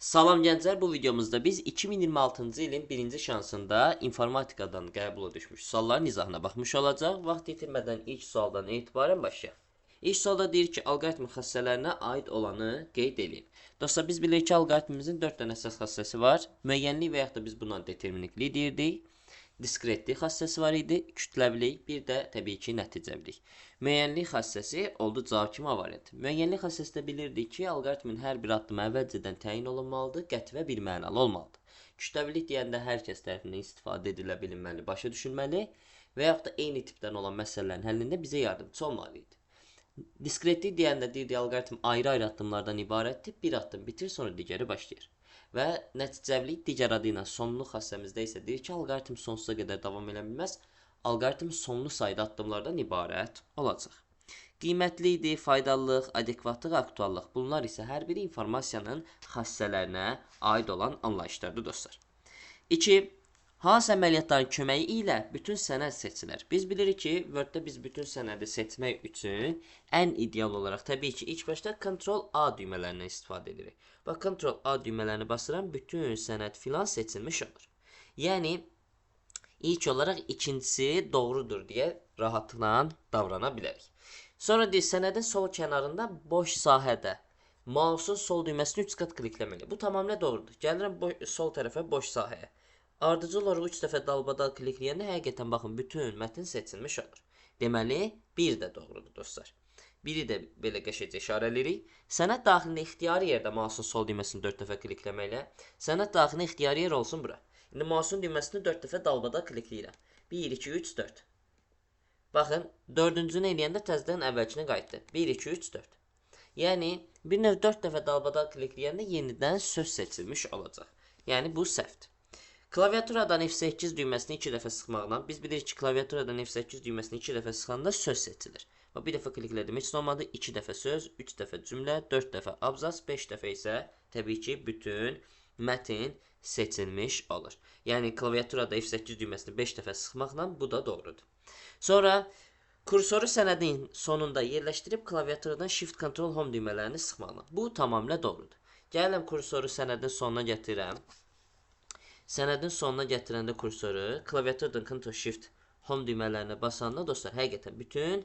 Salam gənclər, bu videomuzda biz 2026-cı ilin birinci şansında informatikadan qəbula düşmüş sualların izahına baxmış olacaq. Vaxt itirmədən ilk sualdan etibarən başlayaq. İlk sualda deyir ki, alqoritm xassələrinə aid olanı qeyd edin. Dostlar, biz bilirik ki, alqoritmimizin 4 dənə əsas xassəsi var. Müəyyənlik və yaxud da biz buna determinliklik deyirdik. Diskretlik xassəsi var idi, kütləvilik, bir də təbii ki, nəticəvilik. Müəyyənlik xassəsi oldu cavab kimi variant. Müəyyənlik xassəsində bilirdik ki, alqoritmin hər bir addımı əvvəlcədən təyin olunmalıdır, qəti və birmənalı olmalıdır. Kütləvilik deyəndə hər kəs tərəfindən istifadə edilə bilinməli, başa düşülməli və yaxud da eyni tipdən olan məsələlərin həllində bizə yardımçı olmalı idi. Diskretlik deyəndə deyirdik, alqoritm ayrı-ayrı addımlardan ibarətdir. Bir addım bitir, sonra digəri başlayır. Və nəticəvilik digər adı ilə sonluq xassəmizdə isə deyir ki, alqoritm sonsuza qədər davam edə bilməz. Alqoritm sonlu sayda addımlardan ibarət olacaq. Qiymətlidir, faydalılıq, adekvatlıq, aktuallıq. Bunlar isə hər biri informasiyanın xassələrinə aid olan anlayışlardır dostlar. 2. Hansı əməliyyatların köməyi ilə bütün sənəd seçilir? Biz bilirik ki, Word-də biz bütün sənədi seçmək üçün ən ideal olaraq təbii ki, ilk başda Ctrl-A düymələrindən istifadə edirik. Bax, Ctrl-A düymələrini basıram, bütün sənəd filan seçilmiş olur. Yəni, ilk olaraq ikincisi doğrudur deyə rahatlıqla davrana bilərik. Sonra deyir, sənədin sol kənarında boş sahədə mouse'un sol düyməsini 3 qat klikləməli. Bu tamamilə doğrudur. Gəlirəm sol tərəfə boş sahəyə. Ardıcıl olaraq 3 dəfə dalbadal klikləyəndə həqiqətən baxın, bütün mətn seçilmiş olur. Deməli, bir də doğrudur dostlar. Biri də belə qəşəcə işarələyirik. Sənəd daxilində ixtiyari yerdə mouse'un sol düyməsini 4 dəfə klikləməklə. Sənəd daxilində ixtiyari yer olsun bura. İndi mouse'un düyməsini 4 dəfə dalbadal klikləyirəm. 1, 2, 3, 4. Baxın, dördüncünü eləyəndə təzədən əvvəlkinə qayıtdı. 1, 2, 3, 4. Yəni, bir növ 4 dəfə dalbadal klikləyəndə yenidən söz seçilmiş olacaq. Yəni, bu səhvdir. Klaviaturadan F8 düyməsini 2 dəfə sıxmaqla, biz bilirik ki, klaviaturadan F8 düyməsini 2 dəfə sıxanda söz seçilir. Bir dəfə kliklədim, heç olmadı, 2 dəfə söz, 3 dəfə cümlə, 4 dəfə abzas, 5 dəfə isə təbii ki, bütün mətn seçilmiş olur. Yəni, klaviaturada F8 düyməsini 5 dəfə sıxmaqla bu da doğrudur. Sonra, kursoru sənədin sonunda yerləşdirib klaviaturadan Shift-Ctrl Home düymələrini sıxmaqla. Bu tamamilə doğrudur. Gələm kursoru sənədin sonuna gətirirəm. Sənədin sonuna gətirəndə kursoru, klaviaturadan Ctrl-Shift Home düymələrinə basanda dostlar, həqiqətən bütün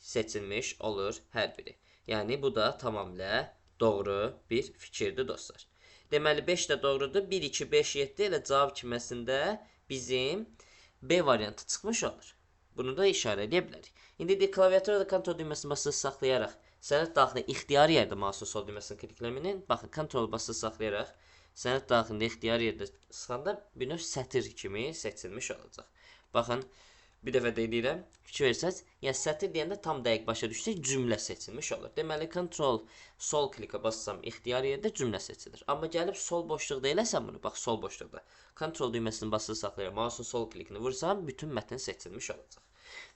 seçilmiş olur hər biri. Yəni, bu da tamamilə doğru bir fikirdir dostlar. Deməli, 5 də doğrudur. 1, 2, 5, 7 elə cavab kiməsində bizim B variantı çıxmış olur. Bunu da işarə edə bilərik. İndi klaviaturada Ctrl düyməsini basılı saxlayaraq, sənəd daxilində ixtiyari yerdə mouse'un sol düyməsini klikləmənin, baxın, Ctrl basılı saxlayaraq, sənəd daxilində ixtiyari yerdə sıxanda bir növ sətir kimi seçilmiş olacaq. Baxın, bir dəfə də edirəm, fikir versəz, yəni sətir deyəndə tam dəqiq başa düşsək, cümlə seçilmiş olur. Deməli, Ctrl sol klikə bassam, ixtiyari yerdə cümlə seçilir. Amma gəlib sol boşluqda eləsəm bunu, bax, sol boşluqda. Ctrl düyməsini basılı saxlayaraq, mouse'un sol klikini vursam, bütün mətn seçilmiş olacaq.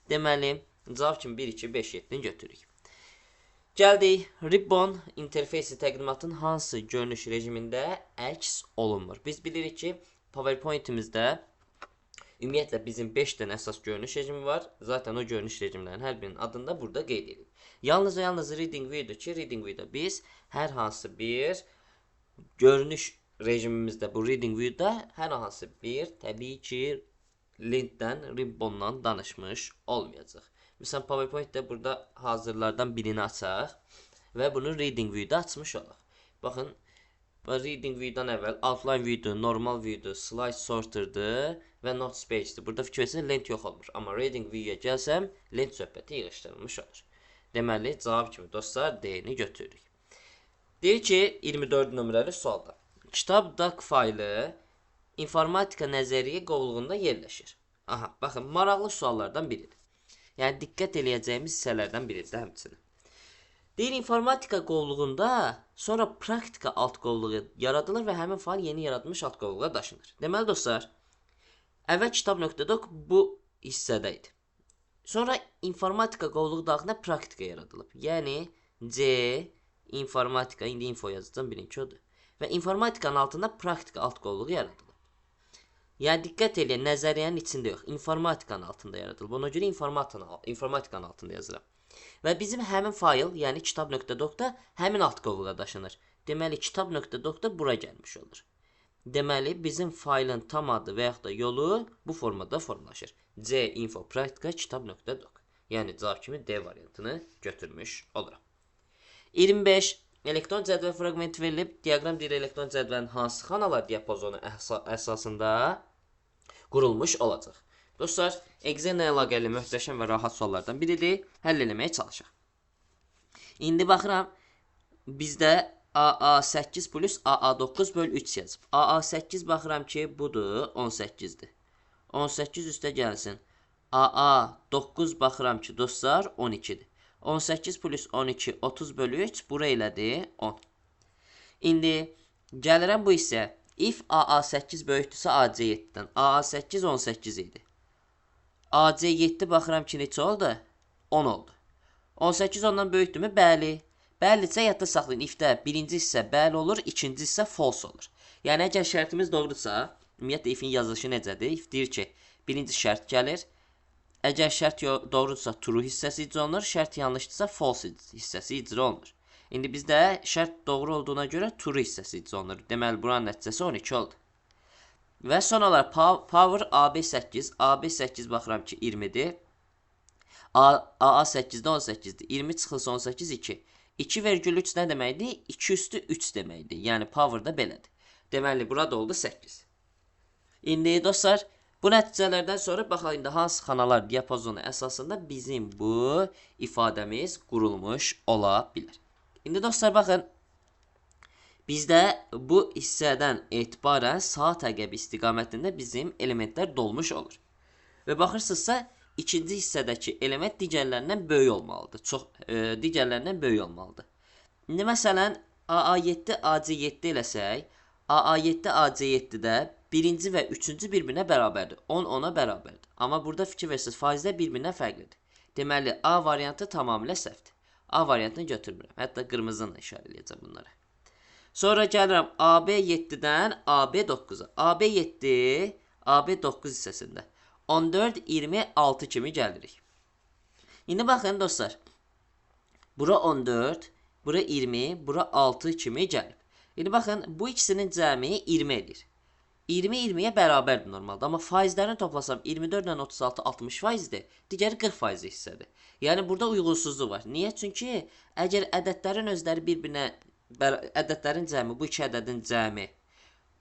Deməli, cavab kimi 1, 2, 5, 7-ni götürürük. Gəldik, Ribbon interfeysi təqdimatın hansı görünüş rejimində əks olunmur? Biz bilirik ki, PowerPoint-imizdə ümumiyyətlə bizim 5 dənə əsas görünüş rejimi var. Zaten o görünüş rejimlərinin hər birinin adını da burada qeyd edirik. Yalnız Reading View'dur ki, Reading View'da biz hər hansı bir görünüş rejimimizdə, bu Reading View'da hər hansı bir, təbii ki, linkdən, Ribbondan danışmış olmayacaq. Məsələn, PowerPoint-də burada hazırlardan birini açaq və bunu Reading View-da açmış olaq. Baxın, Reading View-dan əvvəl Outline View-dur, Normal View-dur, Slide Sorter-dur və Notes Page-dir. Burada fikir versəniz, lent yox olmur. Amma Reading View-ya gəlsəm, lent söhbəti yığışdırılmış olur. Deməli, cavab kimi dostlar, D-ni götürürük. Deyir ki, 24 nömrəli sualda. Kitab doc faylı informatika nəzəriyyə qovluğunda yerləşir. Aha, baxın, maraqlı suallardan biridir. Yəni, diqqət eləyəcəyimiz hissələrdən biridir həmçinin. Deyir, informatika qovluğunda sonra praktika alt qovluğu yaradılır və həmin fayl yeni yaradılmış alt qovluğa daşınır. Deməli, dostlar, əvvəl kitab.doc bu hissədə idi. Sonra informatika qovluğu daxilində praktika yaradılıb. Yəni, C, informatika, indi info yazacağım, birinci odur. Və informatikanın altında praktika alt qovluğu yaradılıb. Yəni, diqqət eləyən, nəzəriyyənin içində yox, informatikanın altında yaradılıb. Ona görə informatikanın altında yazıram. Və bizim həmin fayl, yəni kitab.docda həmin alt qovluğa daşınır. Deməli kitab.doc da bura gəlmiş olur. Deməli bizim faylın tam adı və yaxud da yolu bu formada formalaşır. C-info praktika kitab.doc. Yəni cavab kimi D variantını götürmüş oluram. 25. Elektron cədvəl fraqmenti verilib. Diaqram deyir elektron cədvəlin hansı xanalar diapazonu əsasında qurulmuş olacaq. Dostlar, Excel ilə əlaqəli möhtəşəm və rahat suallardan biridir. Həll eləməyə çalışaq. İndi baxıram, bizdə AA8 plus AA9 böl 3 yazıb. AA8 baxıram ki, budur, 18-dir. 18 üstə gəlsin. AA9 baxıram ki, dostlar, 12-dir. 18 plus 12, 30 bölü 3, bura elədir, 10. İndi gəlirəm bu hissə. If AA8 böyükdürsə AC7-dən. AA8 18 idi. AC7 baxıram ki, neçə oldu? 10 oldu. 18 ondan böyükdürmü? Bəli. Bəlidirsə yadda saxlayın. Ifdə birinci hissə bəli olur, ikinci hissə false olur. Yəni əgər şərtimiz doğrudursa, ümumiyyətlə ifin yazılışı necədir? If deyir ki, birinci şərt gəlir. Əgər şərt doğrudursa true hissəsi icra olunur, şərt yanlışdırsa false hissəsi icra olunur. İndi bizdə şərt doğru olduğuna görə true hissəsi icra olunur. Deməli buranın nəticəsi 12 oldu. Və son olaraq power AB8, AB8 baxıram ki 20-dir. AA8-də 18-dir. 20 çıxılsa 18, 2. 2,3 nə deməkdir? 2 üstü 3 deməkdir. Yəni power da belədir. Deməli burada oldu 8. İndi dostlar, bu nəticələrdən sonra baxaq indi hansı xanalar diapazonu əsasında bizim bu ifadəmiz qurulmuş ola bilər. İndi dostlar baxın, bizdə bu hissədən etibarən saat əqəbi istiqamətində bizim elementlər dolmuş olur. Və baxırsınızsa, ikinci hissədəki element digərlərindən böyük olmalıdır. Digərlərindən böyük olmalıdır. İndi məsələn, AA7 AC7 eləsək, AA7 AC7-də birinci və üçüncü bir-birinə bərabərdir. 10 10-a bərabərdir. Amma burada fikir versiniz, faizlər bir-birinə fərqlidir. Deməli, A variantı tamamilə səhvdir. A variantını götürmürəm. Hətta qırmızı ilə işarə edəcəm bunları. Sonra gəlirəm AB7-dən AB9-a. AB7, AB9 hissəsində. 14, 26 kimi gəlirik. İndi baxın dostlar. Bura 14, bura 20, bura 6 kimi gəlib. İndi baxın, bu ikisinin cəmi 20 edir. 20 20-yə bərabərdir normalda. Amma faizlərini toplasam 24 ilə 36 60 faizdir. Digəri 40 faizli hissədir. Yəni burada uyğunsuzluq var. Niyə? Çünki əgər ədədlərin özləri bir-birinə, ədədlərin cəmi, bu iki ədədin cəmi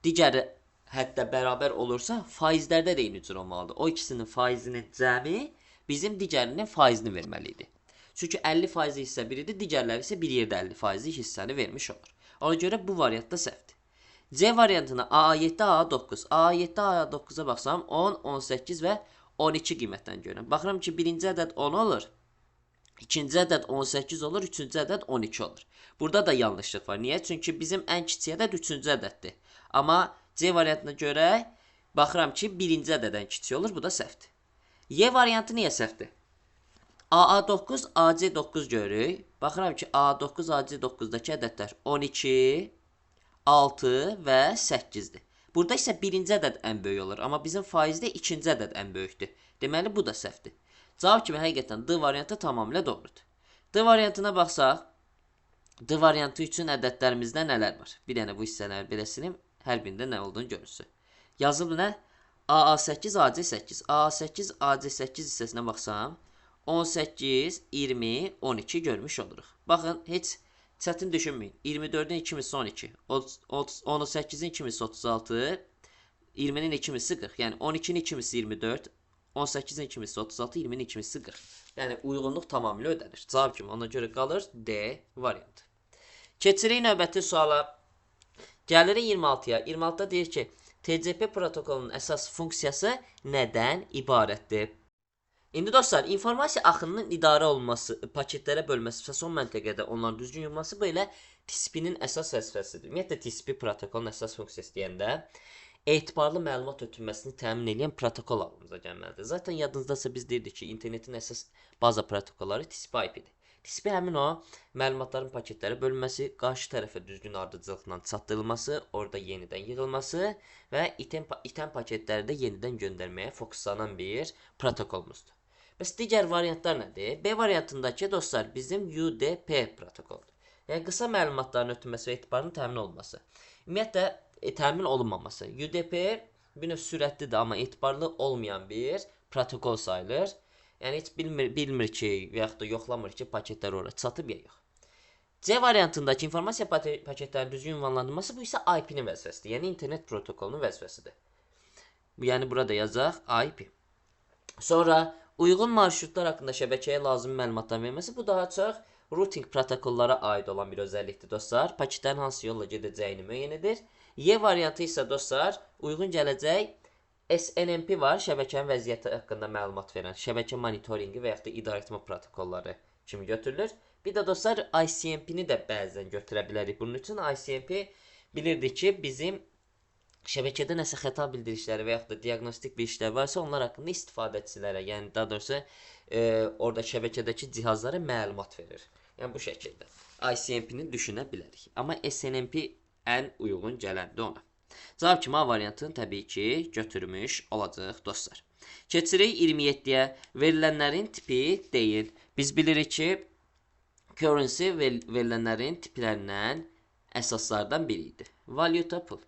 digəri hətta bərabər olursa, faizlərdə də eyni cür olmalıdır. O ikisinin faizinin cəmi bizim digərinin faizini verməli idi. Çünki 50 faizli hissə biridir, digərləri isə bir yerdə 50 faizli hissəni vermiş olur. Ona görə bu variantda səhvdir. C variantına AA7, AA9. AA7, AA9-a baxsam 10, 18 və 12 qiymətdən görürəm. Baxıram ki, birinci ədəd 10 olur, ikinci ədəd 18 olur, üçüncü ədəd 12 olur. Burada da yanlışlıq var. Niyə? Çünki bizim ən kiçik ədəd üçüncü ədəddir. Amma C variantına görə baxıram ki, birinci ədədən kiçik olur, bu da səhvdir. Y variantı niyə səhvdir? AA9, AC9 görürük. Baxıram ki, AA9, AC9-dakı ədədlər 12, 6 və 8-dir. Burada isə birinci ədəd ən böyük olur. Amma bizim faizdə ikinci ədəd ən böyükdür. Deməli, bu da səhvdir. Cavab kimi həqiqətən D variantı tamamilə doğrudur. D variantına baxsaq, D variantı üçün ədədlərimizdə nələr var? Bir dənə bu hissələri belə silim, hər birində nə olduğunu görürsün. Yazılıb nə? AA8, AC8. AA8, AC8 hissəsinə baxsam, 18, 20, 12 görmüş oluruq. Baxın, heç çətin düşünməyin. 24-ün 2-misi 12, 18-in 2-misi 36, 20-nin 2-misi 40. Yəni 12-nin 2-misi 24, 18-in 2-misi 36, 20-nin 2-misi 40. Yəni uyğunluq tamamilə ödənir. Cavab kimi ona görə qalır D variantı. Keçirik növbəti suala. Gəlirik 26-ya. 26-da deyir ki, TCP protokolunun əsas funksiyası nədən ibarətdir? İndi dostlar, informasiya axınının idarə olunması, paketlərə bölməsi və son məntəqədə onların düzgün yığılması belə TCP-nin əsas vəzifəsidir. Ümumiyyətlə, TCP protokolun əsas funksiyası deyəndə etibarlı məlumat ötürməsini təmin edən protokol ağlımıza gəlməlidir. Zaten yadınızdasa biz deyirdik ki, internetin əsas baza protokolları TCP/IP-dir. TCP həmin o məlumatların paketlərə bölünməsi, qarşı tərəfə düzgün ardıcılıqla çatdırılması, orada yenidən yığılması və itən paketləri də yenidən göndərməyə fokuslanan bir protokolumuzdur. Bəs digər variantlar nədir? B variantındakı dostlar bizim UDP protokoludur. Yəni qısa məlumatların ötürülməsi və etibarının təmin olunması. Ümumiyyətlə təmin olunmaması. UDP bir növ sürətlidir, amma etibarlı olmayan bir protokol sayılır. Yəni heç bilmir ki, və yaxud da yoxlamır ki, paketlər ora çatıb ya yox. C variantındakı informasiya paketlərinin düzgün ünvanlandırılması bu isə IP-nin vəzifəsidir. Yəni internet protokolunun vəzifəsidir. Yəni burada yazacaq IP. Sonra uyğun marşrutlar haqqında şəbəkəyə lazım məlumatlar verməsi bu daha çox routing protokollara aid olan bir özəllikdir dostlar. Paketlərin hansı yolla gedəcəyini müəyyən edir. Y variantı isə dostlar uyğun gələcək SNMP var, şəbəkənin vəziyyəti haqqında məlumat verən, şəbəkə monitoringi və yaxud da idarəetmə protokolları kimi götürülür. Bir də dostlar ICMP-ni də bəzən götürə bilərik. Bunun üçün ICMP bilirdik ki, bizim şəbəkədə nəsə xəta bildirişləri və yaxud da diaqnostik bir işlər varsa, onlar haqqında istifadəçilərə, yəni daha doğrusu orada şəbəkədəki cihazlara məlumat verir. Yəni bu şəkildə ICMP-ni düşünə bilərik. Amma SNMP ən uyğun gələndir ona. Cavab kimi A variantını təbii ki, götürmüş olacaq dostlar. Keçirik 27-yə. Verilənlərin tipi deyil. Biz bilirik ki, currency verilənlərin tiplərindən əsaslardan biridir. Valuta pul.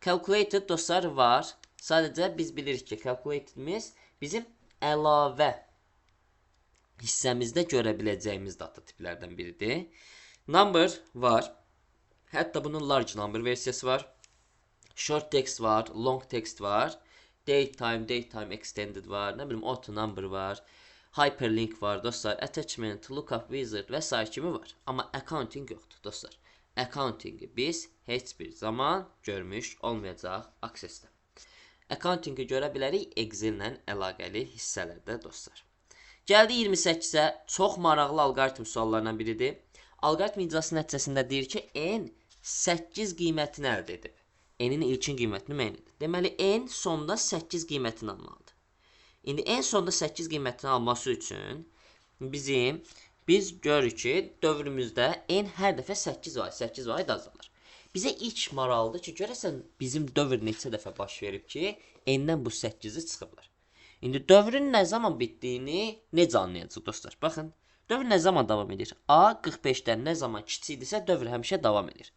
Calculated dostlar var. Sadəcə biz bilirik ki, calculatedimiz bizim əlavə hissəmizdə görə biləcəyimiz data tiplərdən biridir. Number var. Hətta bunun large number versiyası var. Short text var, long text var. Date time extended var. Nə bilim auto number var. Hyperlink var dostlar, attachment, lookup wizard və s. kimi var. Amma accounting yoxdur dostlar. Accountingi biz heç bir zaman görmüş olmayacaq Access-də. Accountingi görə bilərik Excel ilə əlaqəli hissələrdə dostlar. Gəldi 28-ə, çox maraqlı alqoritm suallarından biridir. Alqoritm icrası nəticəsində deyir ki, n 8 qiymətini əldə edib. N-in ilkin qiymətini müəyyən edir. Deməli, n sonda 8 qiymətini almalıdır. İndi en sonda 8 qiymətini alması üçün biz görürük ki, dövrümüzdə n hər dəfə 8 vaid azalır. Bizə ilk maraqlıdır ki, görəsən bizim dövr neçə dəfə baş verib ki, n-dən bu 8-i çıxıblar. İndi dövrün nə zaman bitdiyini necə anlayacaq dostlar? Baxın, dövr nə zaman davam edir? A 45-dən nə zaman kiçikdirsə dövr həmişə davam edir.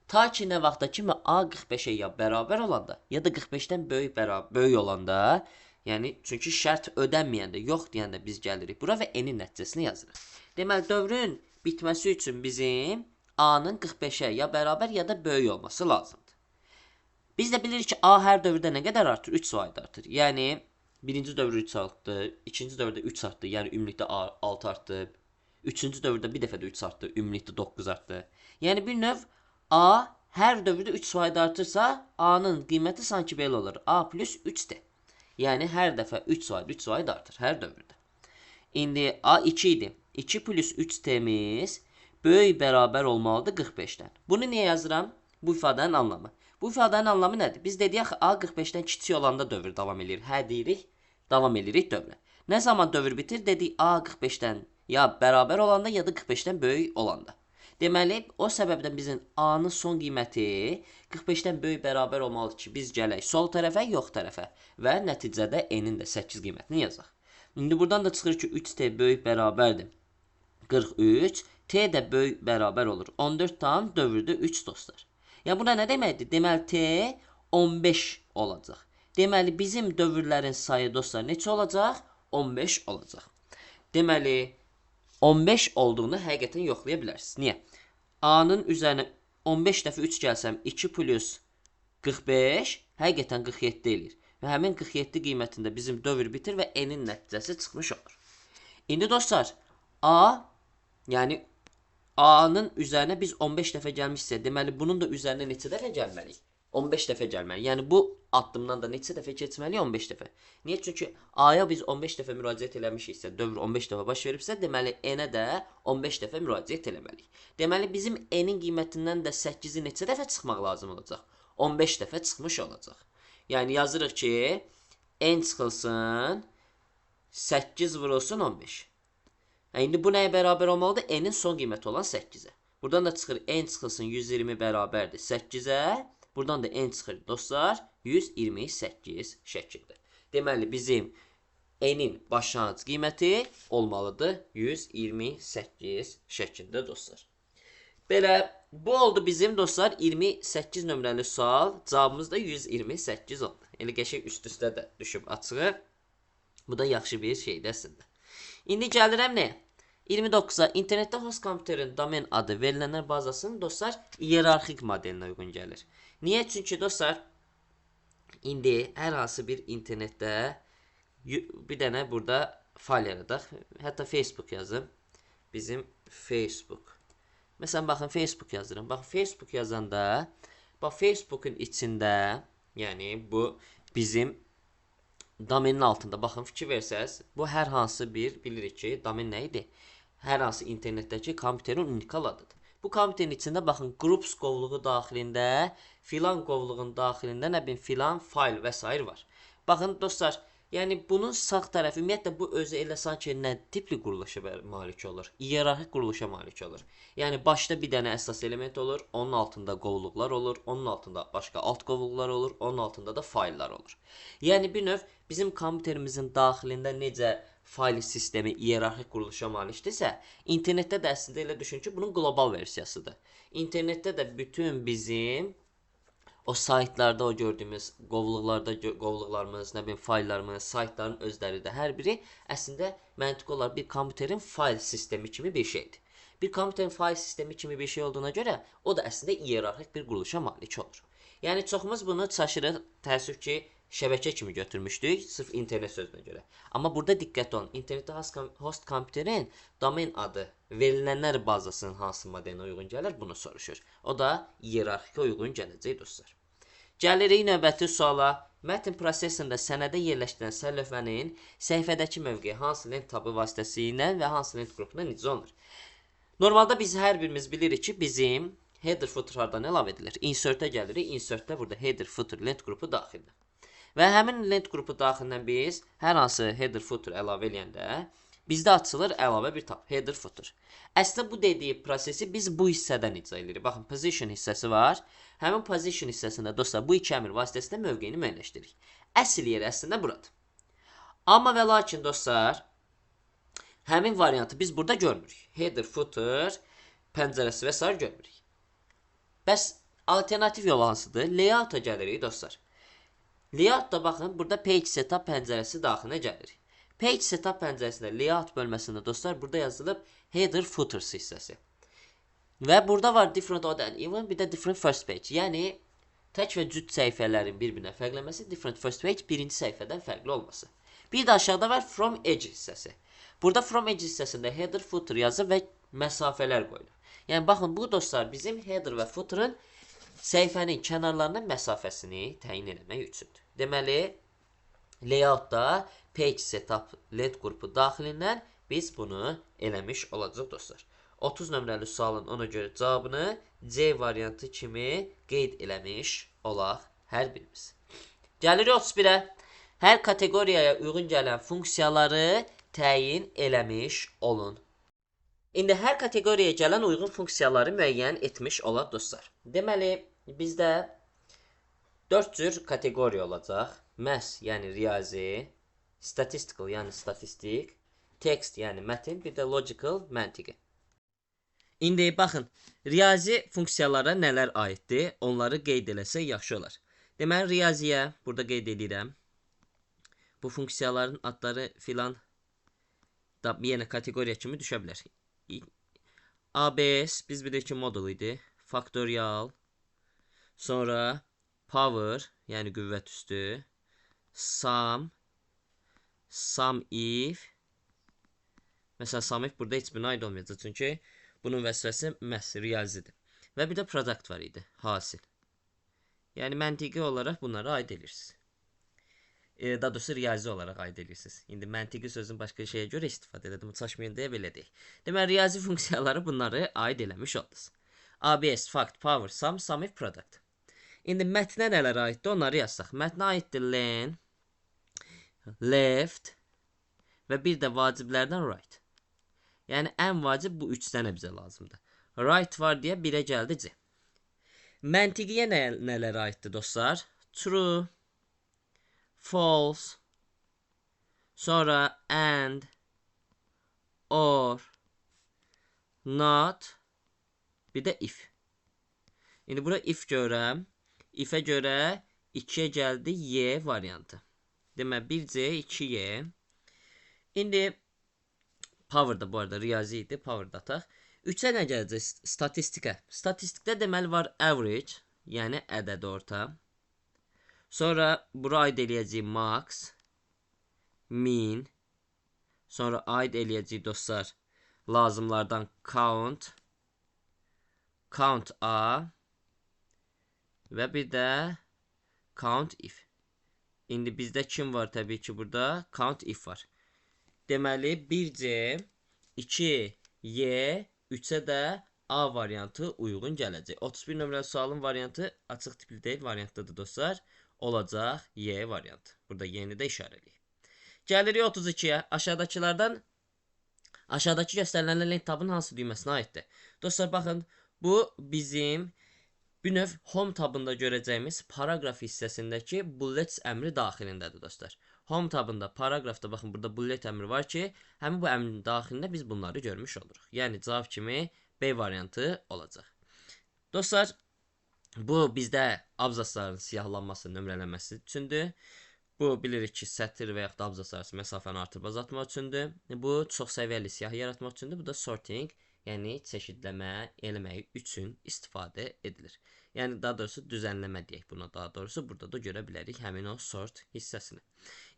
Ta ki nə vaxta kimi A 45-ə ya bərabər olanda, ya da 45-dən böyük olanda, yəni çünki şərt ödənməyəndə, yox deyəndə biz gəlirik bura və n-in nəticəsini yazırıq. Deməli, dövrün bitməsi üçün bizim A-nın 45-ə ya bərabər ya da böyük olması lazımdır. Biz də bilirik ki, A hər dövrdə nə qədər artır? 3 vaid artır. Yəni, birinci dövrdə 3 artdı, ikinci dövrdə 3 artdı, yəni ümumilikdə 6 artdı. Üçüncü dövrdə bir dəfə də 3 artdı, ümumilikdə 9 artdı. Yəni, bir növ A hər dövrdə 3 vaid artırsa, A-nın qiyməti sanki belə olur. A plus 3-dir. Yəni, hər dəfə 3 vaid artır, hər dövrdə. İndi A 2 idi. 2 plus 3T'miz böyük bərabər olmalıdır 45-dən. Bunu niyə yazıram? Bu ifadənin anlamı. Bu ifadənin anlamı nədir? Biz dedik axı, A 45-dən kiçik olanda dövr davam edir. Hə deyirik, davam edirik dövrə. Nə zaman dövr bitir? Dedik A 45-dən ya bərabər olanda, ya da 45-dən böyük olanda. Deməli, o səbəbdən bizim A-nın son qiyməti 45-dən böyük bərabər olmalıdır ki, biz gələk sol tərəfə, yox tərəfə və nəticədə n-in də 8 qiymətini yazaq. İndi buradan da çıxır ki, 3t böyük bərabərdir 43, t də böyük bərabər olur 14 tam dövrdə 3 dostlar. Yəni, buna nə deməkdir? Deməli, t 15 olacaq. Deməli, bizim dövrlərin sayı dostlar neçə olacaq? 15 olacaq. Deməli, 15 olduğunu həqiqətən yoxlaya bilərsiniz. Niyə? A-nın üzərinə 15 dəfə 3 gəlsəm 2 plus 45 həqiqətən 47 eləyir. Və həmin 47 qiymətində bizim dövr bitir və n-in nəticəsi çıxmış olur. İndi dostlar, A, yəni A-nın üzərinə biz 15 dəfə gəlmişsə, deməli bunun da üzərinə neçə dəfə gəlməliyik? 15 dəfə gəlməli. Yəni bu addımdan da neçə dəfə keçməliyik? 15 dəfə. Niyə? Çünki A-ya biz 15 dəfə müraciət eləmişiksə, dövr 15 dəfə baş veribsə, deməli N-ə də 15 dəfə müraciət eləməliyik. Deməli bizim N-in qiymətindən də 8-i neçə dəfə çıxmaq lazım olacaq? 15 dəfə çıxmış olacaq. Yəni yazırıq ki, N çıxılsın 8 vurulsun 15. İndi bu nəyə bərabər olmalıdır? N-in son qiyməti olan 8-ə. Buradan da çıxır N çıxılsın 120 bərabərdir 8-ə. Buradan da n çıxır dostlar 128 şəkildə. Deməli bizim n-in başlanğıc qiyməti olmalıdır 128 şəkildə dostlar. Belə bu oldu bizim dostlar 28 nömrəli sual. Cavabımız da 128 oldu. Elə qəşəng üst-üstə də düşüb açıq. Bu da yaxşı bir şeydir əslində. İndi gəlirəm nəyə? 29-a internetdə host kompüterin domen adı verilənlər bazasının dostlar iyerarxik modelinə uyğun gəlir. Niyə? Çünki dostlar indi hər hansı bir internetdə bir dənə burada fayl yaradaq. Hətta Facebook yazım. Bizim Facebook. Məsələn baxın Facebook yazıram. Bax Facebook yazanda bax Facebook'un içində, yəni bu bizim domenin altında baxın fikir versəz, bu hər hansı bir bilirik ki, domen nə idi? Hər hansı internetdəki kompüterin unikal adıdır. Bu kompüterin içində baxın groups qovluğu daxilində, filan qovluğun daxilində nə bilim filan fayl və s. var. Baxın dostlar, yəni bunun sağ tərəfi ümumiyyətlə bu özü elə sanki nə tipli quruluşa malik olur? İyerarxik quruluşa malik olur. Yəni başda bir dənə əsas element olur, onun altında qovluqlar olur, onun altında başqa alt qovluqlar olur, onun altında da fayllar olur. Yəni bir növ bizim kompüterimizin daxilində necə fayl sistemi iyerarxik quruluşa malikdirsə, internetdə də əslində elə düşün ki, bunun qlobal versiyasıdır. İnternetdə də bütün bizim o saytlarda o gördüyümüz qovluqlarda qovluqlarımız, nə bilim fayllarımız, saytların özləri də hər biri əslində məntiqi olaraq bir kompüterin fayl sistemi kimi bir şeydir. Bir kompüterin fayl sistemi kimi bir şey olduğuna görə o da əslində iyerarxik bir quruluşa malik olur. Yəni çoxumuz bunu çaşırıq, təəssüf ki, şəbəkə kimi götürmüşdük, sırf internet sözünə görə. Amma burada diqqət olun, internetdə host kompüterin domen adı verilənlər bazasının hansı modelinə uyğun gəlir, bunu soruşur. O da iyerarxikə uyğun gələcək dostlar. Gəlirik növbəti suala. Mətn prosesində sənədə yerləşdirilən sərlövhənin səhifədəki mövqeyi hansı lent tabı vasitəsilə və hansı lent qrupuna necə olunur? Normalda biz hər birimiz bilirik ki, bizim header footer hardan əlavə edilir? Insert-ə gəlirik. Insert-də burada header footer lent qrupu daxildir. Və həmin lent qrupu daxilindən biz hər hansı header footer əlavə eləyəndə bizdə açılır əlavə bir tab, header footer. Əslində bu dediyi prosesi biz bu hissədən icra edirik. Baxın, position hissəsi var. Həmin position hissəsində dostlar bu iki əmr vasitəsilə mövqeyini müəyyənləşdiririk. Əsl yeri əslində buradır. Amma və lakin dostlar, həmin variantı biz burada görmürük. Header footer pəncərəsi və s. görmürük. Bəs alternativ yol hansıdır? Layout-a gəlirik dostlar. Layout-da baxın, burada page setup pəncərəsi daxilinə gəlir. Page setup pəncərəsində layout bölməsində dostlar burada yazılıb header footers hissəsi. Və burada var different odd and even, bir də different first page. Yəni tək və cüt səhifələrin bir-birinə fərqlənməsi, different first page birinci səhifədən fərqli olması. Bir də aşağıda var from edge hissəsi. Burada from edge hissəsində header footer yazır və məsafələr qoyulur. Yəni baxın, bu dostlar bizim header və footerın səhifənin kənarlarına məsafəsini təyin etmək üçündür. Deməli, layoutda page setup lent qrupu daxilindən biz bunu eləmiş olacaq dostlar. 30 nömrəli sualın ona görə cavabını C variantı kimi qeyd eləmiş olaq hər birimiz. Gəlirik 31-ə. Hər kateqoriyaya uyğun gələn funksiyaları təyin eləmiş olun. İndi hər kateqoriyaya gələn uyğun funksiyaları müəyyən etmiş olaq dostlar. Deməli, bizdə 4 cür kateqoriya olacaq. Math, yəni riyazi, statistical, yəni statistik, text, yəni mətn, bir də logical, məntiqi. İndi baxın, riyazi funksiyalara nələr aiddir, onları qeyd eləsək yaxşı olar. Deməli, riyaziyə burada qeyd edirəm. Bu funksiyaların adları filan da bir yenə kateqoriya kimi düşə bilər. ABS biz bilirik ki modul idi. Faktorial. Sonra power, yəni qüvvət üstü. Sum. Sum if. Məsələn, sum if burada heç birine aid olmayacaq. Çünki bunun vəzifəsi məhz riyazidir. Və bir də product var idi. Hasil. Yəni məntiqi olaraq bunlara aid edirsiniz. Daha doğrusu riyazi olaraq aid edirsiniz. İndi məntiqi sözün başqa şeyə görə istifadə edelim. Çaşmayın deyə belə deyək. Deməli, riyazi funksiyaları bunları aid eləmiş oldunuz. ABS, fact, power, sum, sum if, product. İndi mətnə nələr aiddir? Onları yazsaq. Mətnə aiddir len, left və bir də vaciblərdən right. Yəni, ən vacib bu 3 dənə bizə lazımdır. Right var deyə 1-ə gəldi C. Məntiqiyə nələr aiddir dostlar? True, false, sonra and, or, not, bir də if. İndi bura if görürəm. If'ə görə 2'ye gəldi y variantı. Demək 1c 2y. İndi power da bu arada riyazi idi. Power da ataq. 3'ə nə gələcək? Statistikə. Statistikdə deməli var average, yəni ədəd orta. Sonra bura aid eləyəcək max, min. Sonra aid eləyəcək dostlar lazımlardan count, count a və bir də count if. İndi bizdə kim var? Təbii ki burada count if var. Deməli 1c, 2y, 3'ə də A variantı uyğun gələcək. 31 nömrəli sualın variantı açıq tipli deyil, variantdadır dostlar. Olacaq Y variantı. Burada yeni də işarələyək. Gəlirik 32'yə. Aşağıdakı göstərilənlər lent tabının hansı düyməsinə aiddir? Dostlar baxın, bu bizim bir növ home tabında görəcəyimiz paragraf hissəsindəki bullets əmri daxilindədir dostlar. Home tabında, paragrafda baxın burada bullet əmri var ki, həmin bu əmrin daxilində biz bunları görmüş oluruq. Yəni cavab kimi B variantı olacaq. Dostlar, bu bizdə abzasların siyahlanması, nömrələnməsi üçündür. Bu bilirik ki, sətir və yaxud da abzas arası məsafəni artırıb azaltmaq üçündür. Bu çox səviyyəli siyahı yaratmaq üçündür. Bu da sorting, yəni çeşidləmə eləmək üçün istifadə edilir. Yəni daha doğrusu düzənləmə deyək buna, daha doğrusu burada da görə bilərik həmin o sort hissəsini.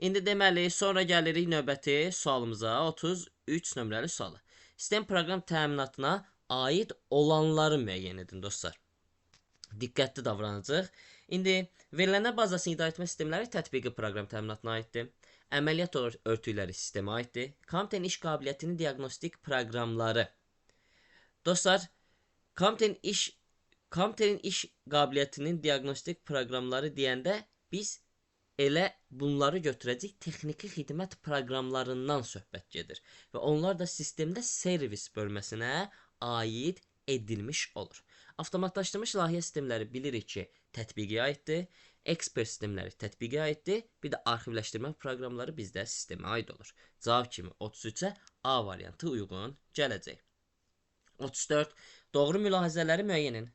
İndi deməli sonra gəlirik növbəti sualımıza, 33 nömrəli sualı. Sistem proqram təminatına aid olanları müəyyən edin dostlar. Diqqətli davranacaq. İndi verilənlər bazasını idarə etmə sistemləri tətbiqi proqram təminatına aiddir. Əməliyyat örtükləri sistemə aiddir. Kompüterin iş qabiliyyətinin diaqnostik proqramları. Dostlar, kompüterin iş qabiliyyətinin diaqnostik proqramları deyəndə biz elə bunları götürəcək texniki xidmət proqramlarından söhbət gedir. Və onlar da sistemdə servis bölməsinə aid edilmiş olur. Avtomatlaşdırılmış layihə sistemləri bilirik ki, tətbiqi aiddir. Expert sistemləri tətbiqi aiddir. Bir də arxivləşdirmə proqramları bizdə sistemə aid olur. Cavab kimi 33'ə A variantı uyğun gələcək. 34. Doğru mülahizələri müəyyən edin.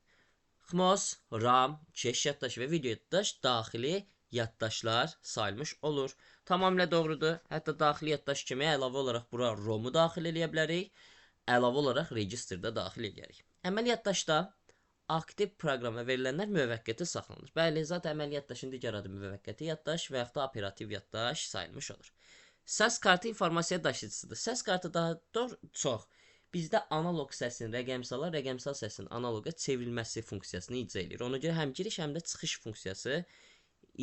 XMOS, RAM, cache yaddaş və video yaddaş daxili yaddaşlar sayılmış olur. Tamamilə doğrudur. Hətta daxili yaddaş kimi əlavə olaraq bura ROM-u daxil edə bilərik. Əlavə olaraq registrdə daxil edərik. Əməl yaddaşda aktiv proqrama verilənlər müvəqqəti saxlanılır. Bəli, zaten əməl yaddaşın digər adı müvəqqəti yaddaş və yaxud da operativ yaddaş sayılmış olur. Səs kartı informasiya daşıyıcısıdır. Səs kartı daha çox bizdə analog səsin, rəqəmsal səsin analoqa çevrilməsi funksiyasını icra edir. Ona görə həm giriş, həm də çıxış funksiyası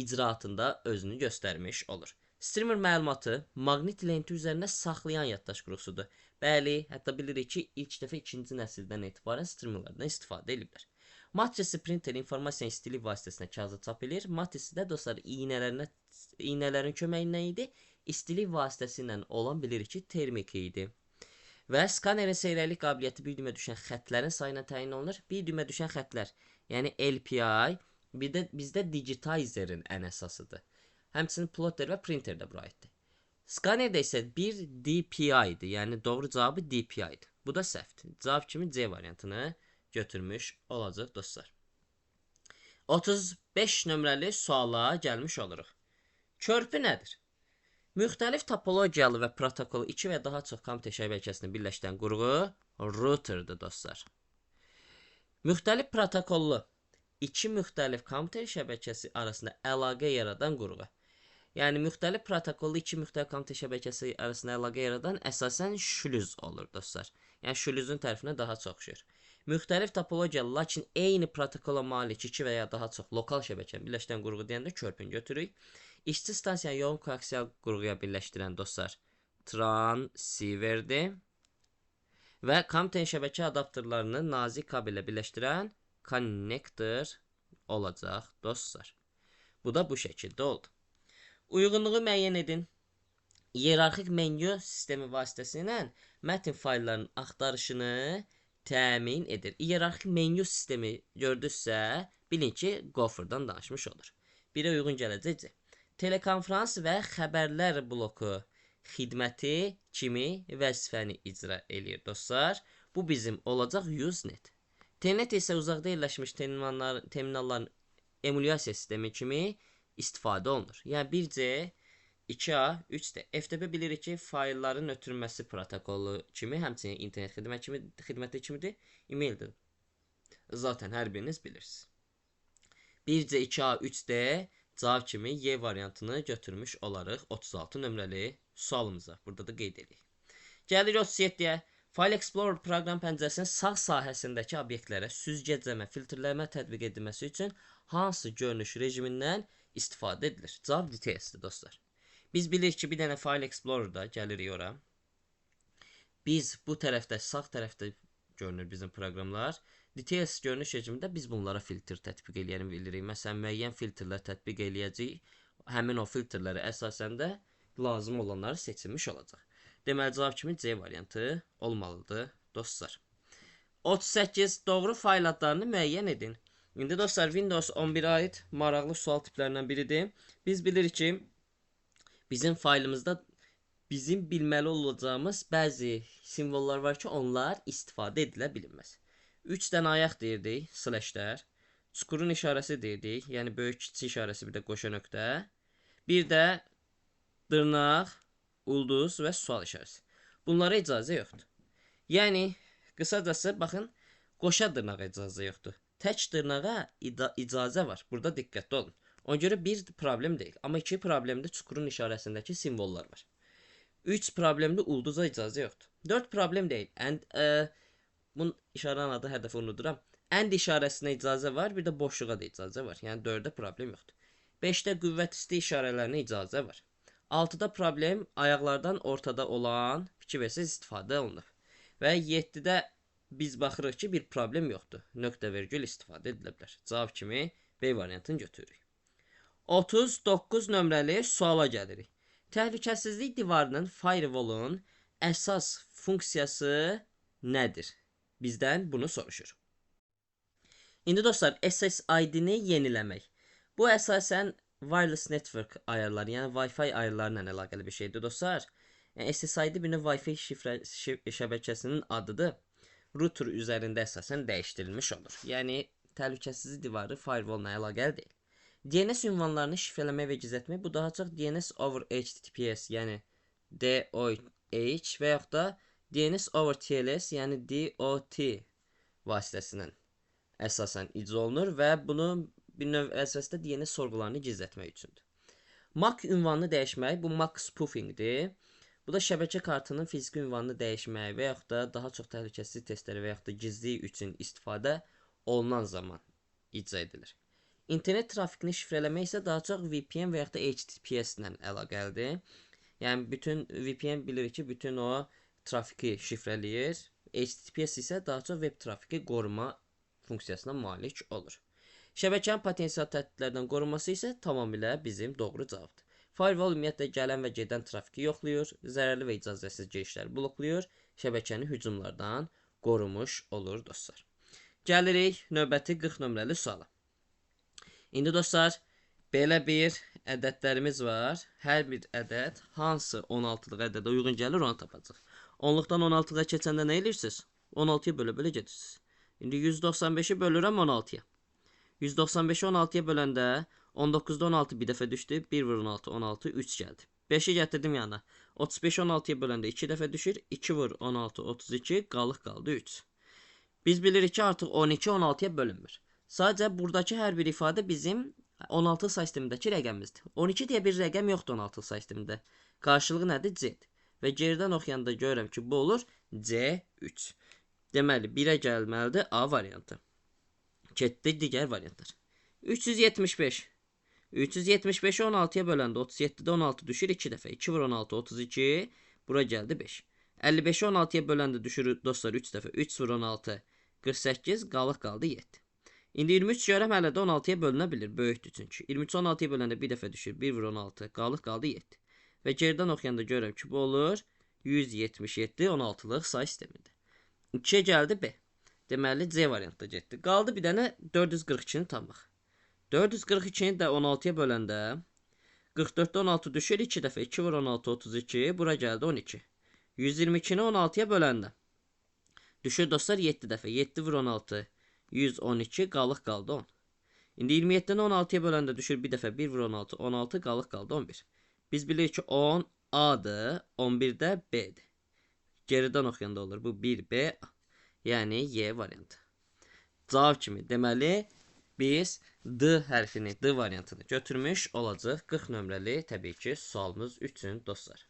icraatında özünü göstərmiş olur. Streamer məlumatı maqnit lenti üzərində saxlayan yaddaş qurusudur. Bəli, hətta bilirik ki, ilk dəfə 2-ci nəsildən etibarən streamerlardan istifadə edirlər. Matrisi printer informasiyanı istilik vasitəsilə kağıza çap edir. Matrisi də dostlar iynələrin köməyindən idi. İstilik vasitəsilə olan bilirik ki, termik idi. Və skanerin seyrəlik qabiliyyəti bir düymə düşən xətlərin sayına təyin olunur. Bir düymə düşən xətlər, yəni LPI, bir də bizdə digitizerin ən əsasıdır. Həmçinin plotter və printer də bura aiddir. Skanerdə isə bir DPI idi, yəni doğru cavabı DPI idi. Bu da səhvdir. Cavab kimi C variantını götürmüş olacaq dostlar. 35 nömrəli suala gəlmiş oluruq. Körpü nədir? Müxtəlif topologiyalı və protokolu 2 və daha çox kompüter şəbəkəsini birləşdirən qurğu routerdir dostlar. Müxtəlif protokollu 2 müxtəlif kompüter şəbəkəsi arasında əlaqə yaradan qurğu. Yəni müxtəlif protokollu 2 müxtəlif kompüter şəbəkəsi arasında əlaqə yaradan əsasən şlüz olur dostlar. Yəni şlüzün tərəfinə daha çox oxşuyur. Müxtəlif topologiyalı, lakin eyni protokola malik 2 və ya daha çox lokal şəbəkəni birləşdirən qurğu deyəndə körpünü götürürük. İşçi stansiyanı yoğun koaksial qurğuya birləşdirən dostlar transverdir. Və kompüter şəbəkə adapterlarını nazik kabellə birləşdirən konnektor olacaq dostlar. Bu da bu şəkildə oldu. Uyğunluğu müəyyən edin. Iyerarxik menyu sistemi vasitəsilə mətin fayllarının axtarışını təmin edir. Iyerarxik menyu sistemi gördünüzsə, bilin ki, Gopher'dan danışmış olur. Birə uyğun gələcək. Telekonferans və xəbərlər bloku xidməti kimi vəzifəni icra eləyir dostlar. Bu bizim olacaq Usenet. Telnet isə uzaqda yerləşmiş terminalların emulyasiya sistemi kimi istifadə olunur. Yəni 1C, 2A, 3D. FTP bilirik ki, faylların ötürülməsi protokolu kimi, həmçinin internet xidməti kimidir, e-maildir. Zaten hər biriniz bilirsiniz. 1C, 2A, 3D cavab kimi Y variantını götürmüş olarıq 36 nömrəli sualımıza. Burada da qeyd edirik. Gəlir 37-yə. File Explorer proqram pəncərəsinin sağ sahəsindəki obyektlərə süzgəcləmə, filtrləmə tətbiq edilməsi üçün hansı görünüş rejimindən istifadə edilir? Cavab detailsdir dostlar. Biz bilirik ki, bir dənə File Explorer'da gəlirik ora. Biz bu tərəfdə, sağ tərəfdə görünür bizim proqramlar. Details görünüş rejimində biz bunlara filtr tətbiq eləyərim bilirik. Məsələn, müəyyən filtrlər tətbiq eləyəcəyik. Həmin o filtrlərə əsasən də lazım olanları seçilmiş olacaq. Deməli, cavab kimi C variantı olmalıdır, dostlar. 38. Doğru fayl adlarını müəyyən edin. İndi dostlar, Windows 11-ə aid maraqlı sual tiplərindən biridir. Biz bilirik ki, bizim faylımızda bizim bilməli olacağımız bəzi simvollar var ki, onlar istifadə edilə bilinməz. 3 dənə ayaq deyirdik, slashlər. Çukurun işarəsi deyirdik, yəni böyük kiçik işarəsi, bir də qoşa nöqtə. Bir də dırnaq, ulduz və sual işarəsi. Bunlara icazə yoxdur. Yəni, qısacası, baxın, qoşa dırnağa icazə yoxdur. Tək dırnağa icazə var. Burada diqqətli olun. Ona görə bir problem deyil. Amma 2 problemdə çukurun işarəsindəki simvollar var. 3 problemdə ulduza icazə yoxdur. 4 problem deyil. Bunun işarənin adı hər dəfə unuduram. And işarəsinə icazə var, bir də boşluğa da icazə var. Yəni 4-də problem yoxdur. 5-də qüvvət isti işarələrinə icazə var. 6-da problem ayaqlardan ortada olan fikir versiz istifadə olunur. Və 7-də biz baxırıq ki, bir problem yoxdur. Nöqtə vergül istifadə edilə bilər. Cavab kimi B variantını götürürük. 39 nömrəli suala gəlirik. Təhlükəsizlik divarının firewall'un əsas funksiyası nədir? Bizdən bunu soruşur. İndi dostlar, SSID-ni yeniləmək. Bu əsasən wireless network ayarları, yəni Wi-Fi ayarları ilə əlaqəli bir şeydir dostlar. SSID bir Wi-Fi şəbəkəsinin adıdır. Router üzərində əsasən dəyişdirilmiş olur. Yəni təhlükəsizlik divarı firewall ilə əlaqəli deyil. DNS ünvanlarını şifrələmək və gizlətmək, bu daha çox DNS over HTTPS, yəni DOH və yaxud da DNS over TLS, yəni DOT vasitəsindən əsasən icra olunur və bunu bir növ əsasda DNS sorğularını gizlətmək üçündür. MAC ünvanını dəyişmək, bu MAC spoofingdir. Bu da şəbəkə kartının fiziki ünvanını dəyişmək və yaxud da daha çox təhlükəsizlik testləri və yaxud da gizlilik üçün istifadə olunan zaman icra edilir. İnternet trafikini şifrələmək isə daha çox VPN və yaxud da HTTPS ilə əlaqəlidir. Yəni bütün VPN bilirik ki, bütün o trafiki şifrələyir. HTTPS isə daha çox web trafiki qoruma funksiyasına malik olur. Şəbəkənin potensial təhdidlərdən qorunması isə tamamilə bizim doğru cavabdır. Firewall ümumiyyətlə gələn və gedən trafiki yoxlayır, zərərli və icazəsiz girişləri bloklayır, şəbəkəni hücumlardan qorumuş olur dostlar. Gəlirik növbəti 40 nömrəli suala. İndi dostlar, belə bir ədədlərimiz var. Hər bir ədəd hansı 16-lıq ədədə uyğun gəlir, onu tapacaq. 10-luqdan 16-lığa keçəndə nə edirsiniz? 16-ya bölə-bölə gedirsiniz. İndi 195-i bölürəm 16-ya. 195-i 16-ya böləndə 19-da 16 bir dəfə düşdü. 1 vur 16, 16, 3 gəldi. 5-i gətirdim yana. 35-i 16-ya böləndə 2 dəfə düşür. 2 vur 16, 32, qalıq qaldı 3. Biz bilirik ki, artıq 12 16-ya bölünmür. Sadəcə buradakı hər bir ifadə bizim 16 say sistemindəki rəqəmimizdir. 12 deyə bir rəqəm yoxdur 16 say sistemində. Qarşılığı nədir? C-dir. Və geridən oxuyanda görürəm ki, bu olur C3. Deməli, 1-ə gəlməlidir A variantı. Getdik digər variantlar. 375. 375-i 16-ya böləndə 37-də 16 düşür 2 dəfə. 2 vur 16, 32. Bura gəldi 5. 55-i 16-ya böləndə düşür dostlar 3 dəfə. 3 vur 16, 48. Qalıq qaldı 7. İndi 23 görəm hələ də 16-ya bölünə bilir. Böyükdür çünki. 23 16-ya böləndə bir dəfə düşür. 1 vur 16. Qalıq qaldı 7. Və geridən oxuyanda görürəm ki, bu olur 177 16-lıq say sistemində. 2-yə gəldi B. Deməli C variantda getdi. Qaldı bir dənə 442-ni tapmaq. 442-ni də 16-ya böləndə 44-də 16 düşür 2 dəfə. 2 vur 16, 32. Bura gəldi 12. 122-ni 16-ya böləndə düşür dostlar 7 dəfə. 7 vur 16. 112 qalıq qaldı 10. İndi 27-dən 16-ya böləndə düşür bir dəfə 1 vur 16, 16 qalıq qaldı 11. Biz bilirik ki 10 A'dır, 11 də B'dir. Geridən oxuyanda olur bu 1B, yəni Y variantı. Cavab kimi deməli biz D hərfini, D variantını götürmüş olacaq. 40 nömrəli təbii ki sualımız üçün dostlar.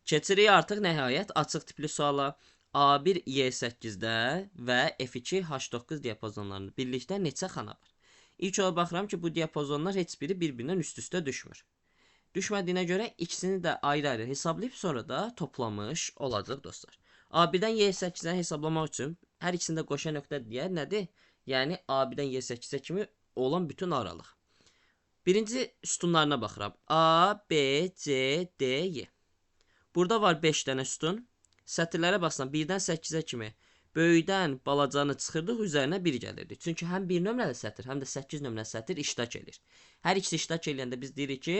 Keçirik artıq nəhayət açıq tipli suala. A1 Y8-də və F2 H9 diapazonlarının birlikdə neçə xana var? İlk olaraq baxıram ki bu diapazonlar heç biri bir-birindən üst-üstə düşmür. Düşmədiyinə görə ikisini də ayrı-ayrı hesablayıb sonra da toplamış olacaq dostlar. A1-dən Y8-dən hesablamaq üçün hər ikisində qoşa nöqtə deyər nədir? Yəni A1-dən Y8-ə kimi olan bütün aralıq. Birinci sütunlarına baxıram. A, B, C, D, Y. Burada var 5 dənə sütun. Sətirlərə baxsam 1-dən 8-ə kimi böyükdən balacanı çıxırdıq, üzərinə 1 gəlirdi. Çünki həm 1 nömrəli sətir, həm də 8 nömrəli sətir iştirak edir. Hər ikisi iştirak eləyəndə biz deyirik ki,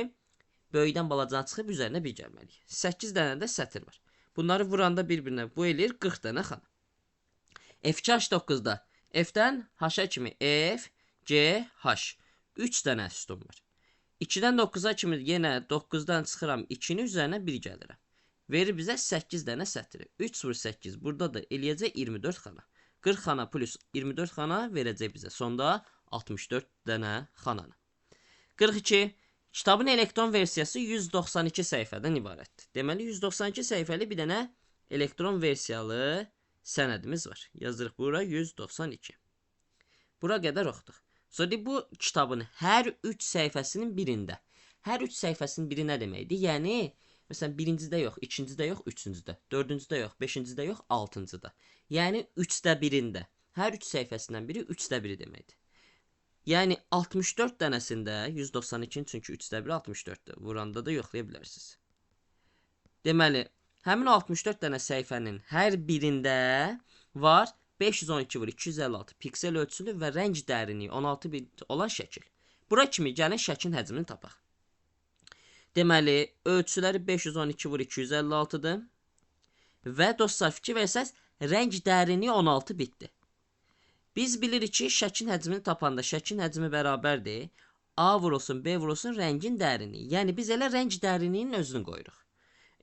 böyükdən balacanı çıxıb üzərinə 1 gəlməliyik. 8 dənə də sətir var. Bunları vuranda bir-birinə bu eləyir 40 dənə xana. F2 H9-da F-dən H-a kimi F, C, H. 3 dənə sütun var. 2-dən 9-a kimi yenə 9-dan çıxıram 2-ni üzərinə 1 gəlirəm. Verir bizə 8 dənə sətiri. 3 vur 8 burada da eləyəcək 24 xana. 40 xana plus 24 xana verəcək bizə. Sonda 64 dənə xananı. 42. Kitabın elektron versiyası 192 səhifədən ibarətdir. Deməli 192 səhifəli bir dənə elektron versiyalı sənədimiz var. Yazırıq bura 192. Bura qədər oxuduq. Sonra bu kitabın hər 3 səhifəsinin birində. Hər 3 səhifəsinin biri nə deməkdir? Yəni məsələn, birincidə yox, ikincidə yox, üçüncüdə, dördüncüdə yox, beşincidə yox, altıncıda. Yəni 3də birində. Hər 3 səhifəsindən biri 3də biri deməkdir. Yəni 64 dənəsində 192-nin çünki 3də biri 64-dür. Vuranda da yoxlaya bilərsiniz. Deməli, həmin 64 dənə səhifənin hər birində var 512 vur 256 piksel ölçülü və rəng dərinliyi 16 bit olan şəkil. Bura kimi gəlin şəklin həcmini tapaq. Deməli, ölçüləri 512 vur 256-dır. Və dostlar, fikir versəz, rəng dərinliyi 16 bitdir. Biz bilirik ki, şəklin həcmini tapanda şəklin həcmi bərabərdir. A vurulsun, B vurulsun, rəngin dərinliyi. Yəni, biz elə rəng dərinliyinin özünü qoyuruq.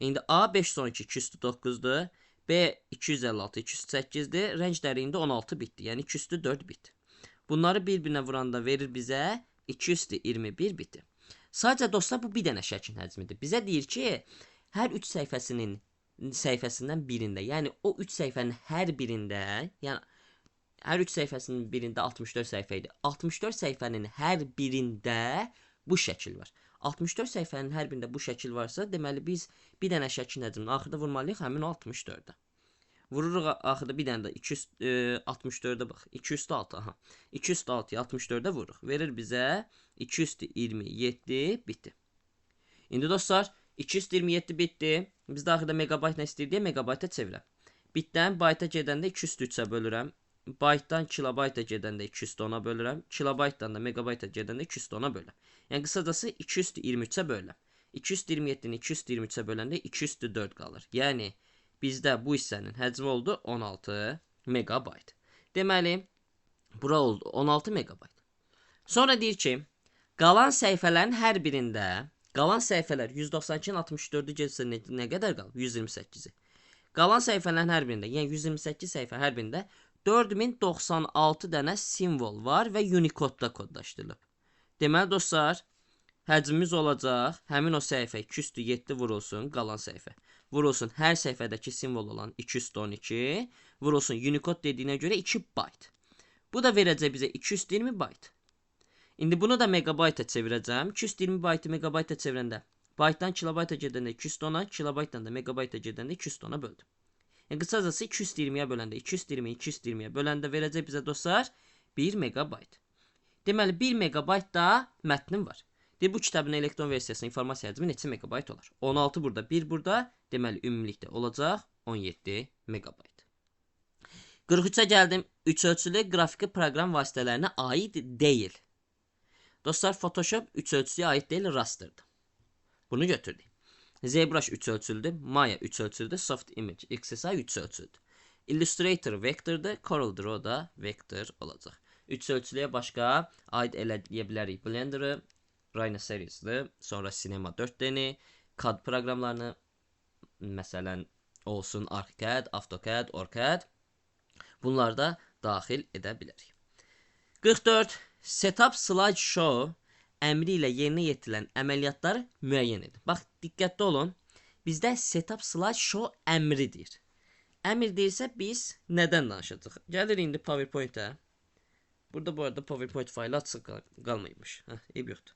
İndi A 512 209-dur. B 256 208-dir. Rəng dərinliyində 16 bitdir. Yəni, 204 bit. Bunları bir-birinə vuranda verir bizə 221 biti. Sadəcə dostlar bu bir dənə şəklin həcmidir. Bizə deyir ki, hər 3 səhifəsindən birində, yəni o 3 səhifənin hər birində, yəni hər 3 səhifəsinin birində 64 səhifə idi. 64 səhifənin hər birində bu şəkil var. 64 səhifənin hər birində bu şəkil varsa, deməli biz bir dənə şəklin həcmini axırda vurmalıyıq həmin o 64-də. Vururuq axırda bir dənə də 264-də bax. 206, aha. 206-ya 64-də vururuq. Verir bizə 227 bitdi. İndi dostlar 227 bitdi. Biz də axırda megabayt nə istəyir deyə megabayta çevirəm. Bitdən bayta gedəndə 203-ə bölürəm. Baytdan kilobayta gedəndə 210-a bölürəm. Kilobaytdan da megabayta gedəndə 210-a bölürəm. Yəni qısacası 223-ə bölürəm. 227-ni 223-ə böləndə 204 qalır. Yəni bizdə bu hissənin həcmi oldu 16 megabayt. Deməli, bura oldu 16 megabayt. Sonra deyir ki, qalan səhifələrin hər birində, qalan səhifələr 192-nin 64-ü getsə nə qədər qalıb? 128-i. Qalan səhifələrin hər birində, yəni 128 səhifə hər birində 4096 dənə simvol var və Unicode-da kodlaşdırılıb. Deməli dostlar, həcmimiz olacaq, həmin o səhifə 207 vurulsun, qalan səhifə. Vurulsun hər səhifədəki simvol olan 212, vurulsun Unicode dediyinə görə 2 byte. Bu da verəcək bizə 220 byte. İndi bunu da megabayta çevirəcəm. 220 byte megabayta çevirəndə bytedan kilobayta gedəndə 210-a, kilobaytdan da megabayta gedəndə 210-a böldüm. Yəni qısacası 220-yə böləndə 220-yə böləndə verəcək bizə dostlar 1 megabayt. Deməli 1 megabayt da mətnim var. Bu kitabın elektron versiyasının informasiya həcmi neçə megabayt olar? 16 burada, 1 burada. Deməli, ümumilikdə olacaq 17 megabayt. 43-ə gəldim. 3 ölçülü qrafiki proqram vasitələrinə aid deyil. Dostlar, Photoshop 3 ölçülüyə aid deyil, rasterdir. Bunu götürdük. ZBrush 3 ölçülüdür, Maya 3 ölçülüdür, Soft Image XSI 3 ölçülüdür. Illustrator vektordur, Corel Draw da vektor olacaq. Üç ölçülüyə başqa aid eləyə bilərik Blender-ı, Rhino-Series'li, sonra Cinema 4D-ni, CAD proqramlarını, məsələn, olsun ArchiCAD, AutoCAD, OrCAD. Bunları da daxil edə bilərik. 44. Setup slideshow əmri ilə yerinə yetirilən əməliyyatları müəyyən edin. Bax, diqqətli olun. Bizdə setup slideshow əmridir. Əmr deyirsə biz nədən danışacağıq? Gəlir indi PowerPoint-ə. Burada bu arada PowerPoint faylı açıq qalmaymış. Eyb yoxdur.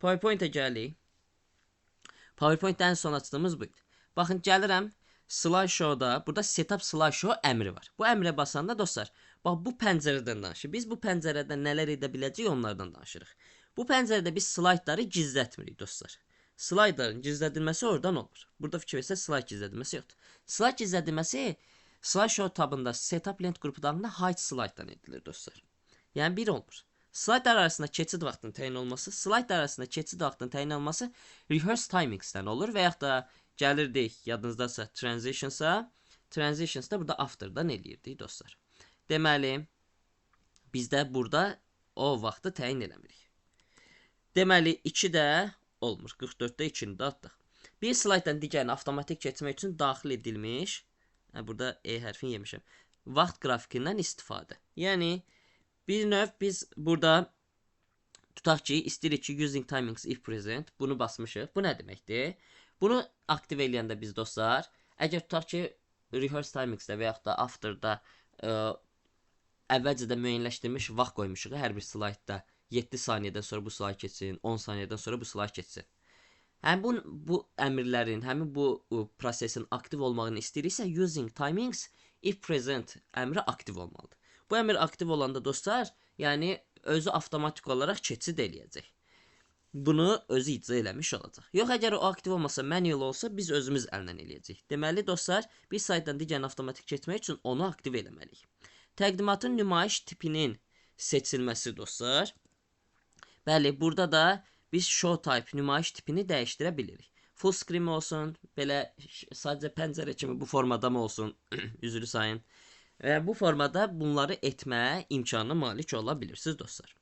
PowerPoint-ə gəlik. PowerPoint-də ən son açdığımız bu idi. Baxın, gəlirəm slideshow-da. Burada setup slideshow əmri var. Bu əmrə basanda dostlar, bax bu pəncərədən danışır. Biz bu pəncərədə nələr edə biləcəyik onlardan danışırıq. Bu pəncərədə biz slaytları gizlətmirik dostlar. Slaytların gizlədilməsi oradan olur. Burada fikir versək slayt gizlədilməsi yoxdur. Slayt gizlədilməsi slideshow tabında setup lent qrupu daxilində hide slaytdan edilir dostlar. Yəni bir olmur. Slaytlar arasında keçid vaxtının təyin olması, slaytlar arasında keçid vaxtının təyin olması rehearse timings'dən olur və yaxud da gəlirdik yadınızdasa transitions'a. Transitions'da burada after'dan eləyirdik dostlar. Deməli, bizdə burada o vaxtı təyin eləmirik. Deməli, 2 də olmur. 44-də 2-ni də atdıq. Bir slaytdan digərini avtomatik keçmək üçün daxil edilmiş, burada E hərfini yemişəm, vaxt qrafikindən istifadə. Yəni, bir növ biz burada tutaq ki, istəyirik ki, using timings if present, bunu basmışıq. Bu nə deməkdir? Bunu aktiv eləyəndə biz dostlar, əgər tutaq ki, rehearse timings'də və yaxud da after'da əvvəlcədə müəyyənləşdirilmiş vaxt qoymuşuq hər bir slaytda. 7 saniyədən sonra bu slayt keçsin, 10 saniyədən sonra bu slayt keçsin. Həmin bu əmrlərin, həmin bu prosesin aktiv olmağını istəyiriksə, using timings if present əmri aktiv olmalıdır. Bu əmr aktiv olanda dostlar, yəni özü avtomatik olaraq keçid eləyəcək. Bunu özü icra eləmiş olacaq. Yox, əgər o aktiv olmasa, manual olsa, biz özümüz əllə eləyəcəyik. Deməli dostlar, bir saytdan digərini avtomatik keçmək üçün onu aktiv eləməliyik. Təqdimatın nümayiş tipinin seçilməsi dostlar. Bəli, burada da biz show type nümayiş tipini dəyişdirə bilirik. Full screen olsun, belə sadəcə pəncərə kimi bu formada mı olsun, üzrü sayın. Və bu formada bunları etməyə imkanına malik ola bilirsiniz dostlar.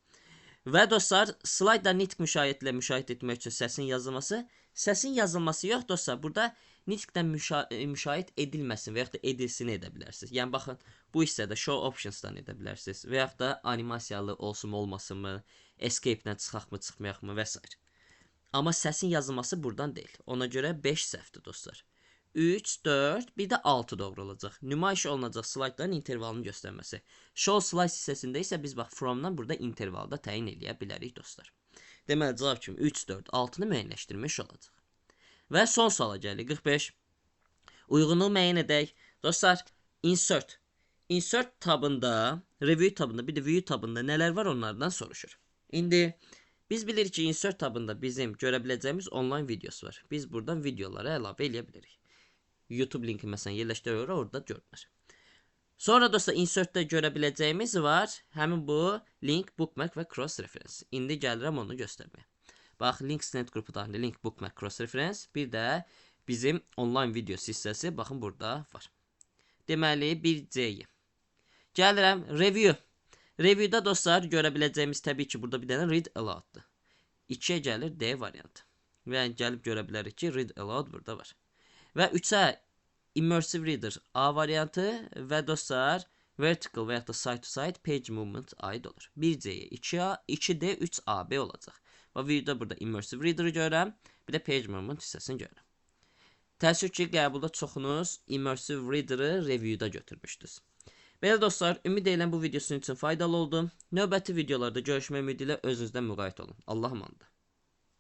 Və dostlar, slaytda nitq müşahidə ilə müşahidə etmək üçün səsin yazılması. Səsin yazılması yox dostlar, burada nitqdən müşahidə edilməsin və yaxud da edilsini edə bilərsiniz. Yəni baxın, bu hissədə show options'dan edə bilərsiniz və yaxud da animasiyalı olsun mu olmasın mı, escape-dən çıxaq mı çıxmayaq mı və s. Amma səsin yazılması buradan deyil. Ona görə 5 səhvdir dostlar. 3, 4, bir də 6 doğru olacaq. Nümayiş olunacaq slaytların intervalını göstərməsi. Show slide hissəsində isə biz bax from-dan burada intervalda təyin eləyə bilərik dostlar. Deməli cavab kimi 3, 4, 6-nı müəyyənləşdirmiş olacaq. Və son suala gəlir 45. Uyğunluğu müəyyən edək. Dostlar, insert. Insert tabında, review tabında, bir də view tabında nələr var onlardan soruşur. İndi biz bilirik ki, insert tabında bizim görə biləcəyimiz online videosu var. Biz buradan videoları əlavə eləyə bilərik. YouTube linki məsələn yerləşdirək, orada görünür. Sonra dostlar, insertdə görə biləcəyimiz var. Həmin bu link, bookmark və cross reference. İndi gəlirəm onu göstərməyə. Bax, links net qrupu daxilində link, bookmark, cross reference. Bir də bizim online videosu hissəsi baxın burada var. Deməli, 1C-yi. Gəlirəm, review. Review'da dostlar görə biləcəyimiz təbii ki, burada bir dənə read aloud'dır. 2-yə gəlir D variantı. Və gəlib görə bilərik ki, read aloud burada var. Və 3-ə immersive reader A variantı və dostlar vertical və ya da side to side page movement aid olur. 1C-yə 2A, 2D, 3AB olacaq. Və videoda burada immersive reader-ı görürəm, bir də page movement hissəsini görürəm. Təəssüf ki, qəbulda çoxunuz immersive reader-ı review'da götürmüşdünüz. Belə dostlar, ümid edirəm bu videosun üçün faydalı oldu. Növbəti videolarda görüşmək ümidi ilə özünüzdən müğayət olun. Allah'a emanet olun.